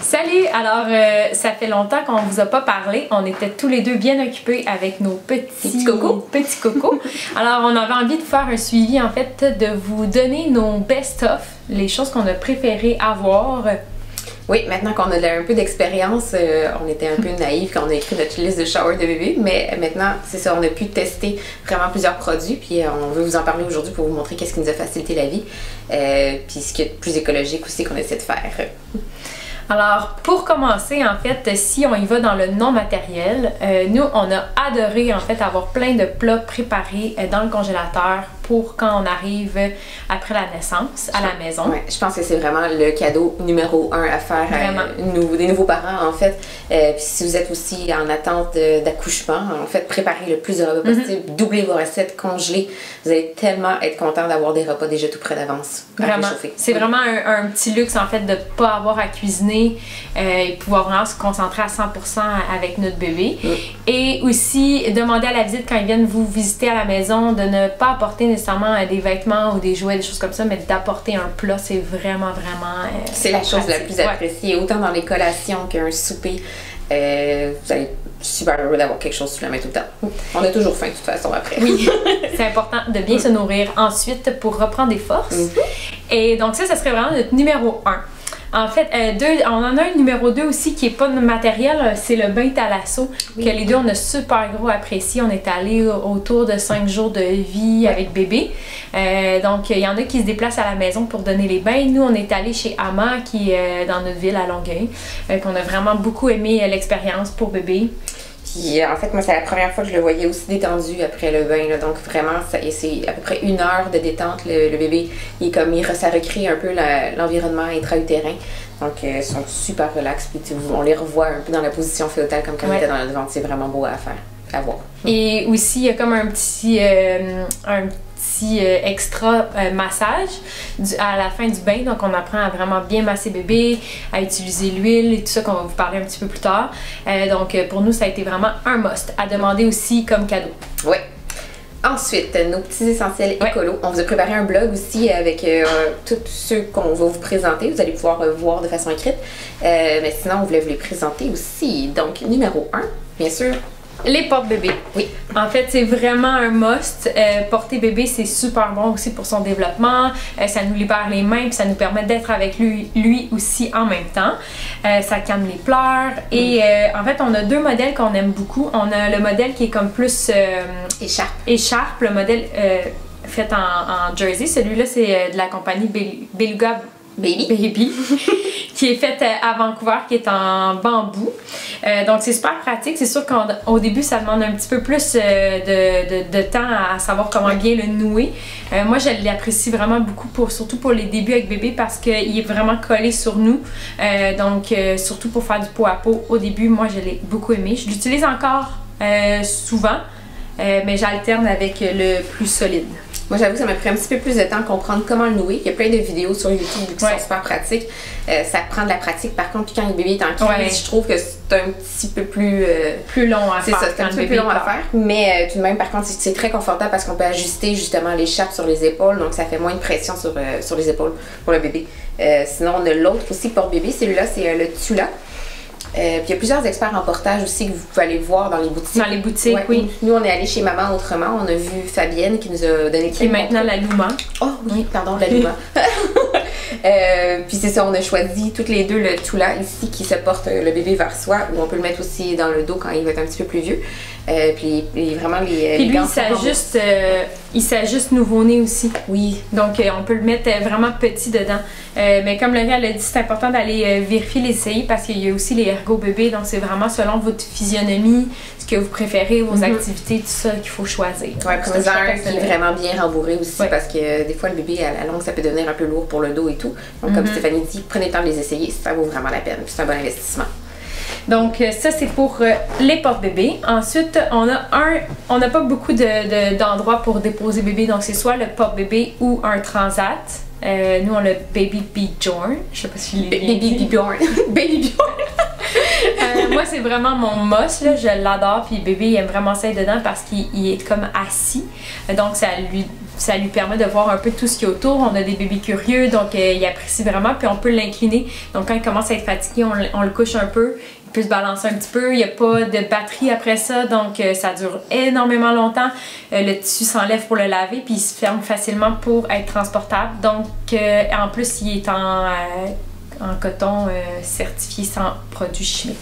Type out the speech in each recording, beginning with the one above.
Salut! Alors, ça fait longtemps qu'on vous a pas parlé. On était tous les deux bien occupés avec nos petits cocos. Alors, on avait envie de faire un suivi, en fait, de vous donner nos best-of, les choses qu'on a préféré avoir. Oui, maintenant qu'on a un peu d'expérience, on était un peu naïfs quand on a écrit notre liste de shower de bébé, mais maintenant, c'est ça, on a pu tester vraiment plusieurs produits, puis on veut vous en parler aujourd'hui pour vous montrer qu'est-ce qui nous a facilité la vie, puis ce qui est plus écologique aussi qu'on essaie de faire. Alors, pour commencer, en fait, si on y va dans le non matériel, nous, on a adoré, en fait, avoir plein de plats préparés dans le congélateur pour quand on arrive après la naissance à la maison. Ouais, je pense que c'est vraiment le cadeau numéro 1 à faire des nouveaux parents, en fait. Puis si vous êtes aussi en attente d'accouchement, en fait, préparez le plus de repas possible, doublez vos recettes, congelez. Vous allez tellement être content d'avoir des repas déjà tout prêts d'avance. Vraiment. C'est vraiment un petit luxe, en fait, de ne pas avoir à cuisiner et pouvoir vraiment se concentrer à 100% avec notre bébé. Et aussi, demander à la visite quand ils viennent vous visiter à la maison de ne pas apporter nécessairement des vêtements ou des jouets, des choses comme ça, mais d'apporter un plat, c'est vraiment c'est la chose la plus appréciée, autant dans les collations qu'un souper. Vous allez être super heureux d'avoir quelque chose sous la main tout le temps. On a toujours faim de toute façon après. Oui, c'est important de bien se nourrir ensuite pour reprendre des forces. Et donc ça serait vraiment notre numéro 1. En fait, on en a un numéro 2 aussi qui n'est pas matériel, c'est le bain Thalasso, que les deux on a super gros apprécié. On est allé autour de 5 jours de vie avec bébé. Donc, il y en a qui se déplacent à la maison pour donner les bains. Nous, on est allé chez Ama, qui est dans notre ville à Longueuil. On a vraiment beaucoup aimé l'expérience pour bébé. Puis en fait, moi, c'est la première fois que je le voyais aussi détendu après le bain. Là. Donc vraiment, c'est à peu près 1 heure de détente. Le bébé, ça recrée un peu l'environnement intra-utérin. Donc ils sont super relax. Puis on les revoit un peu dans la position fœtale comme quand on était dans le ventre. C'est vraiment beau à faire, à voir. Et aussi, il y a comme un petit extra massage à la fin du bain, donc on apprend à vraiment bien masser bébé, à utiliser l'huile et tout ça qu'on va vous parler un petit peu plus tard. Donc pour nous ça a été vraiment un must à demander aussi comme cadeau. Oui. Ensuite, nos petits essentiels écolos. On vous a préparé un blog aussi avec tous ceux qu'on va vous présenter. Vous allez pouvoir voir de façon écrite. Mais sinon, on voulait vous les présenter aussi. Donc, numéro 1, bien sûr, les porte-bébés. Oui. En fait, c'est vraiment un must. Porter bébé, c'est super bon aussi pour son développement. Ça nous libère les mains, puis ça nous permet d'être avec lui aussi en même temps. Ça calme les pleurs. Et en fait, on a 2 modèles qu'on aime beaucoup. On a le modèle qui est comme plus écharpe, le modèle fait en jersey. Celui-là, c'est de la compagnie Beluga Baby qui est faite à Vancouver, qui est en bambou. Donc c'est super pratique. C'est sûr qu'au début ça demande un petit peu plus de temps à savoir comment bien le nouer. Moi je l'apprécie vraiment beaucoup, surtout pour les débuts avec bébé, parce qu'il est vraiment collé sur nous. Donc surtout pour faire du pot à pot au début, moi je l'ai beaucoup aimé. Je l'utilise encore souvent, mais j'alterne avec le plus solide. Moi, j'avoue que ça m'a pris un petit peu plus de temps à comprendre comment le nouer. Il y a plein de vidéos sur YouTube qui sont super pratiques. Ça prend de la pratique. Par contre, quand le bébé est en crise, je trouve que c'est un petit peu plus long à faire. C'est un petit peu plus long à faire. Mais tout de même, par contre, c'est très confortable parce qu'on peut ajuster justement l'écharpe sur les épaules. Donc, ça fait moins de pression sur les épaules pour le bébé. Sinon, on a l'autre aussi pour bébé. Celui-là, c'est le Tula. Puis il y a plusieurs experts en portage aussi que vous pouvez aller voir dans les boutiques. Dans les boutiques, oui. Nous, on est allé chez Maman Autrement. On a vu Fabienne qui nous a donné... Qui est maintenant la Luma. Oh oui, pardon, la Luma. Puis c'est ça, on a choisi toutes les deux le Tula ici qui se porte le bébé vers soi, ou on peut le mettre aussi dans le dos quand il va être un petit peu plus vieux. Puis vraiment les puis lui, il s'ajuste nouveau-né aussi. Oui. Donc on peut le mettre vraiment petit dedans. Mais comme Laurie elle a dit, c'est important d'aller vérifier les essais parce qu'il y a aussi les ergo bébés. Donc c'est vraiment selon votre physionomie, ce que vous préférez, vos activités, tout ça qu'il faut choisir. Ouais, prenez un qui est vraiment bien rembourré aussi parce que des fois le bébé à la longue ça peut devenir un peu lourd pour le dos et tout. Donc comme Stéphanie dit, prenez le temps de les essayer, ça vaut vraiment la peine. C'est un bon investissement. Donc ça c'est pour les porte-bébés. Ensuite on n'a pas beaucoup d'endroits pour déposer bébé, donc c'est soit le porte-bébé ou un transat. Nous on a Baby Bjorn, je sais pas si je l'ai dit. Baby Bjorn. Baby Bjorn. Moi c'est vraiment mon must, là, je l'adore, puis bébé il aime vraiment ça être dedans parce qu'il est comme assis, donc ça lui ça lui permet de voir un peu tout ce qu'il y a autour. On a des bébés curieux, donc il apprécie vraiment, puis on peut l'incliner. Donc quand il commence à être fatigué, on le couche un peu, il peut se balancer un petit peu. Il n'y a pas de batterie après ça, donc ça dure énormément longtemps. Le tissu s'enlève pour le laver, puis il se ferme facilement pour être transportable. Donc en plus, il est en coton certifié sans produits chimiques.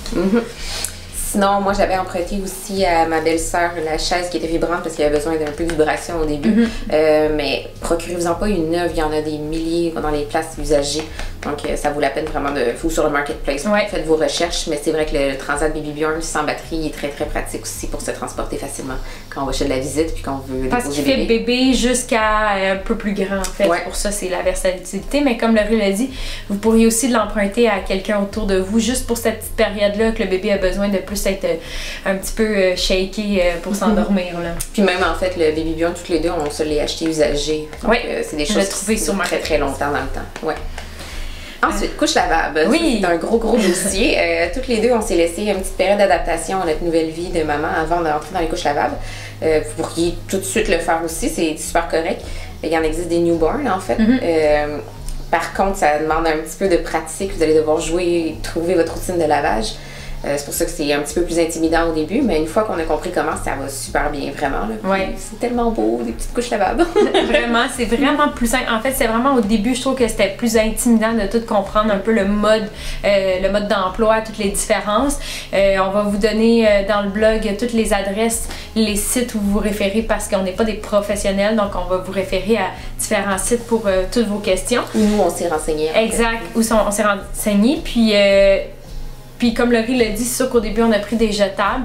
Sinon, moi, j'avais emprunté aussi à ma belle-sœur la chaise qui était vibrante parce qu'il avait besoin d'un peu de vibration au début. Mais procurez-vous-en pas une neuve, il y en a des milliers dans les places usagées. Donc, ça vaut la peine vraiment ou sur le marketplace. Faites vos recherches, mais c'est vrai que le Transat Baby Björn sans batterie est très très pratique aussi pour se transporter facilement quand on va chez de la visite puis quand on veut parce qu'il fait bébé jusqu'à un peu plus grand en fait. Pour ça, c'est la versatilité. Mais comme Laurie l'a dit, vous pourriez aussi l'emprunter à quelqu'un autour de vous juste pour cette petite période-là que le bébé a besoin de plus être un petit peu shaké pour s'endormir. Là. Puis même en fait, le Baby Björn, toutes les deux, on se l'est acheté usagé. Donc, c'est des choses qui sont très très longtemps dans le temps. Ensuite, couche lavable. C'est un gros dossier. Toutes les deux, on s'est laissé une petite période d'adaptation à notre nouvelle vie de maman avant d'entrer dans les couches lavables. Vous pourriez tout de suite le faire aussi, c'est super correct. Il y en existe des newborns en fait. Par contre, ça demande un petit peu de pratique. Vous allez devoir jouer, trouver votre routine de lavage. C'est pour ça que c'est un petit peu plus intimidant au début, mais une fois qu'on a compris comment, ça va super bien, vraiment. C'est tellement beau, des petites couches lavables. Vraiment, c'est vraiment plus simple. En fait, c'est vraiment au début, je trouve que c'était plus intimidant de tout comprendre, un peu le mode d'emploi, toutes les différences. On va vous donner dans le blog toutes les adresses, les sites où vous vous référez parce qu'on n'est pas des professionnels, donc on va vous référer à différents sites pour toutes vos questions. Où nous, on s'est renseigné. Exact, où on s'est renseigné, puis comme Laurie l'a dit, c'est sûr qu'au début, on a pris des jetables.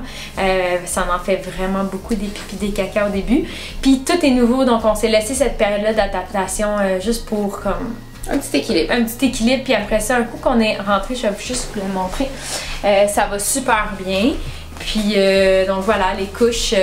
Ça en fait vraiment beaucoup, des pipis, des caca au début. Puis tout est nouveau, donc on s'est laissé cette période-là d'adaptation juste pour comme... Un petit équilibre. Un petit équilibre, puis après ça, un coup qu'on est rentré, je vais juste vous le montrer, ça va super bien. Puis donc voilà, les couches,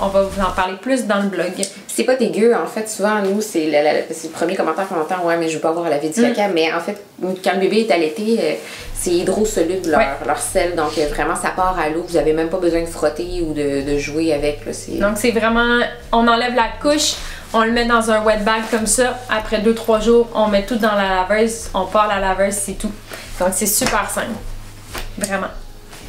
on va vous en parler plus dans le blog. C'est pas dégueu, en fait, souvent, nous, c'est le premier commentaire qu'on entend, ouais, mais je veux pas avoir à laver du caca, mais en fait, quand le bébé est allaité, c'est hydrosoluble, leur sel, donc vraiment, ça part à l'eau, vous avez même pas besoin de frotter ou de jouer avec. Là, donc c'est vraiment, on enlève la couche, on le met dans un wet bag comme ça, après 2-3 jours, on met tout dans la laveuse, on part la laveuse, c'est tout. Donc c'est super simple, vraiment.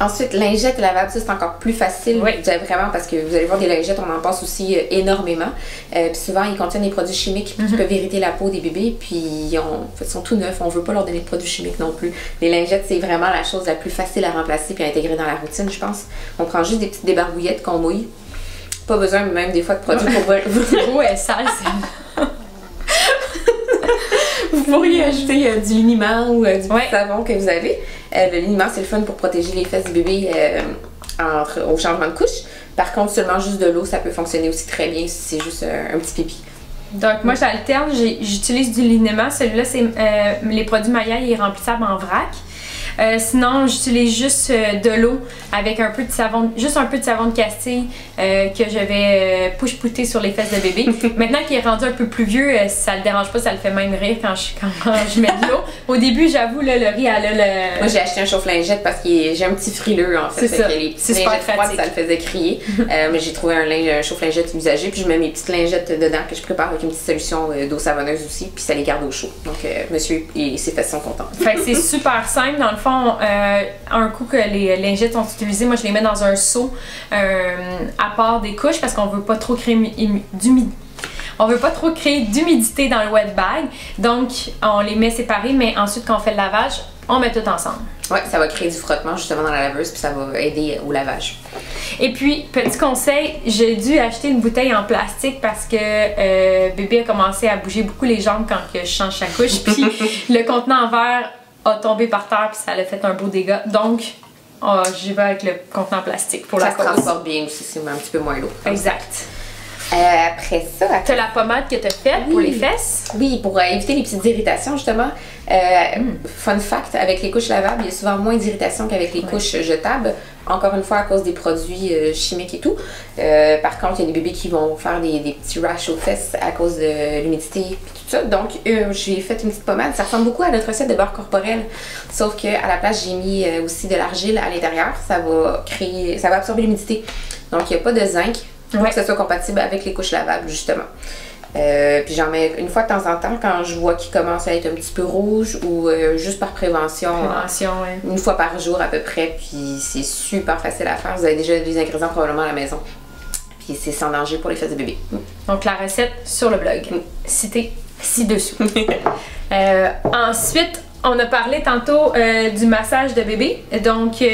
Ensuite, lingettes lavables, ça c'est encore plus facile. Vous avez vraiment, parce que vous allez voir des lingettes, on en passe aussi énormément. Puis souvent, ils contiennent des produits chimiques qui peuvent irriter la peau des bébés. Puis ils sont tout neufs, on veut pas leur donner de produits chimiques non plus. Les lingettes, c'est vraiment la chose la plus facile à remplacer puis à intégrer dans la routine, je pense. On prend juste des petites débarbouillettes qu'on mouille. Pas besoin même des fois de produits pour vous. Ouais, sale, c'est... Vous pourriez ajouter du liniment ou du savon que vous avez. Le liniment, c'est le fun pour protéger les fesses du bébé au changement de couche. Par contre, seulement juste de l'eau, ça peut fonctionner aussi très bien si c'est juste un petit pipi. Donc moi, j'alterne, j'utilise du liniment. Celui-là, c'est les produits Maya, il est remplissable en vrac. Sinon, j'utilise juste de l'eau avec un peu de savon, juste un peu de savon de Castille que je vais push-pouter sur les fesses de bébé. Maintenant qu'il est rendu un peu plus vieux, ça le dérange pas, ça le fait même rire quand je mets de l'eau. Au début, j'avoue, le riz, elle a le... Moi, j'ai acheté un chauffe-lingette parce que j'ai un petit frileux, en fait. C'est ça. Les petites lingettes froides, ça le faisait crier. Mais j'ai trouvé un chauffe-lingette usagé, puis je mets mes petites lingettes dedans que je prépare avec une petite solution d'eau savonneuse aussi, puis ça les garde au chaud. Donc, monsieur et ses fesses sont contents. Fait que c'est super simple. Dans le fond, un coup que les lingettes sont utilisées, moi, je les mets dans un seau à part des couches parce qu'on veut pas trop créer d'humidité. On veut pas trop créer d'humidité dans le wet bag, donc on les met séparés, mais ensuite quand on fait le lavage, on met tout ensemble. Oui, ça va créer du frottement justement dans la laveuse, puis ça va aider au lavage. Et puis, petit conseil, j'ai dû acheter une bouteille en plastique parce que bébé a commencé à bouger beaucoup les jambes quand je change sa couche, puis le contenant en verre a tombé par terre, puis ça a fait un beau dégât. Donc, j'y vais avec le contenant en plastique pour la cause. Ça se transporte bien aussi, c'est un petit peu moins lourd. Exact. Après ça... T'as la pommade que t'as faite pour les fesses? Oui, pour éviter les petites irritations, justement. Fun fact, avec les couches lavables, il y a souvent moins d'irritations qu'avec les couches jetables. Encore une fois, à cause des produits chimiques et tout. Par contre, il y a des bébés qui vont faire des petits rashes aux fesses à cause de l'humidité et tout ça. Donc, j'ai fait une petite pommade. Ça ressemble beaucoup à notre recette de beurre corporel. Sauf qu'à la place, j'ai mis aussi de l'argile à l'intérieur. Ça va absorber l'humidité. Donc, il n'y a pas de zinc. Pour que ça soit compatible avec les couches lavables, justement. Puis j'en mets une fois de temps en temps quand je vois qu'il commence à être un petit peu rouge ou juste par prévention. Ouais. Une fois par jour à peu près. Puis c'est super facile à faire. Vous avez déjà des ingrédients probablement à la maison. Puis c'est sans danger pour les fesses de bébé. Donc la recette sur le blog, citée ci-dessous. Ensuite, on a parlé tantôt du massage de bébé. Donc,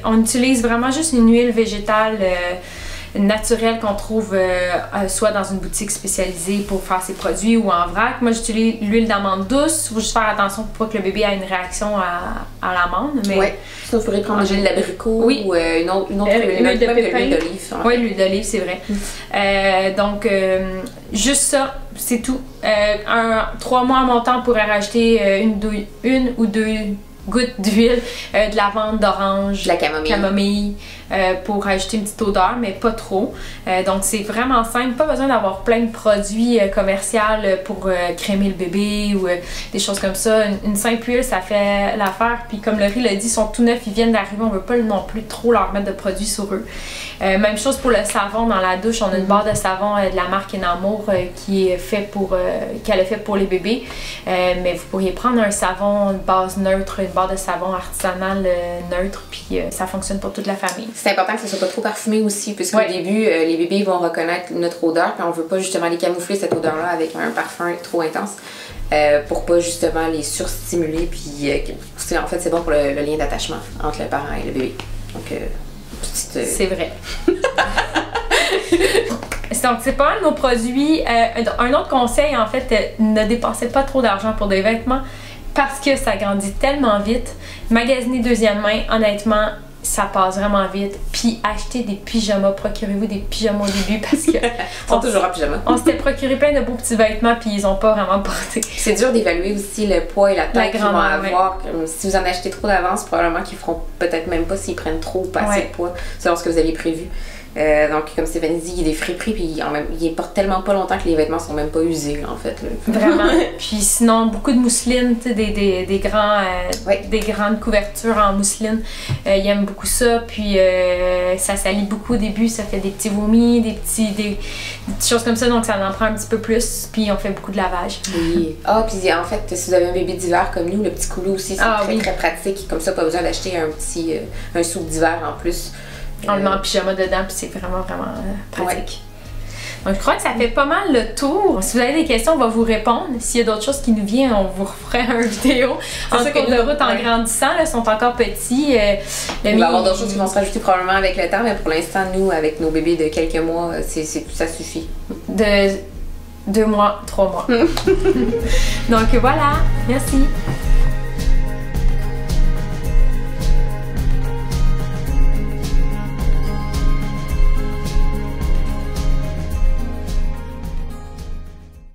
on utilise vraiment juste une huile végétale naturelle qu'on trouve soit dans une boutique spécialisée pour faire ses produits ou en vrac. Moi, j'utilise l'huile d'amande douce. Il faut juste faire attention pour pas que le bébé ait une réaction à l'amande. Oui, sinon, il faudrait prendre l'huile d'abricot ou une autre huile, l'huile de pépin. L'huile d'olive. Oui, l'huile d'olive, c'est vrai. Donc, juste ça, c'est tout. 3 mois à mon temps, on pourrait rajouter une ou deux gouttes d'huile, de lavande, d'orange, de la camomille. Pour ajouter une petite odeur, mais pas trop. Donc c'est vraiment simple, pas besoin d'avoir plein de produits commerciaux pour crémer le bébé ou des choses comme ça. Une simple huile, ça fait l'affaire. Puis comme Laurie l'a dit, ils sont tout neufs, ils viennent d'arriver, on veut pas non plus trop leur mettre de produits sur eux. Même chose pour le savon dans la douche, on a une barre de savon de la marque Enamour qui est fait qu'elle a fait pour les bébés. Mais vous pourriez prendre un savon de base neutre, une barre de savon artisanale neutre, puis ça fonctionne pour toute la famille. C'est important que ça soit pas trop parfumé aussi, puisqu'au début, les bébés vont reconnaître notre odeur, puis on veut pas justement les camoufler cette odeur-là avec un parfum trop intense, pour pas justement les surstimuler, puis en fait c'est bon pour le lien d'attachement entre le parent et le bébé. Donc, c'est vrai. Donc, c'est pas mal nos produits. Un autre conseil, en fait, ne dépensez pas trop d'argent pour des vêtements parce que ça grandit tellement vite. Magasiner deuxième main, honnêtement, ça passe vraiment vite. Puis achetez des pyjamas, procurez-vous des pyjamas au début parce que ils sont toujours en pyjama. On s'était procuré plein de beaux petits vêtements puis ils ont pas vraiment porté. C'est dur d'évaluer aussi le poids et la taille qu'ils vont avoir. Si vous en achetez trop d'avance, probablement qu'ils feront peut-être même pas s'ils prennent trop ou pas assez de poids selon ce que vous aviez prévu. Donc, comme Stéphanie dit, il y a des friperies, puis ils portent tellement pas longtemps que les vêtements sont même pas usés, en fait. Vraiment. Puis sinon, beaucoup de mousseline, tu sais, des grandes couvertures en mousseline. Ils aiment beaucoup ça, puis ça salit beaucoup au début, ça fait des petits vomis, des petites choses comme ça, donc ça en prend un petit peu plus, puis on fait beaucoup de lavage. Oui. Ah, puis en fait, si vous avez un bébé d'hiver comme nous, le petit coulou aussi, c'est très pratique. Comme ça, pas besoin d'acheter un soupe d'hiver en plus. On le met en pyjama dedans, puis c'est vraiment pratique. Donc, je crois que ça fait pas mal le tour. Si vous avez des questions, on va vous répondre. S'il y a d'autres choses qui nous viennent, on vous referait une vidéo. En cours de route, en grandissant, là, ils sont encore petits. Il va y avoir d'autres choses qui vont se rajouter probablement avec le temps, mais pour l'instant, nous, avec nos bébés de quelques mois, ça suffit. De 2 mois, 3 mois. Donc voilà, merci.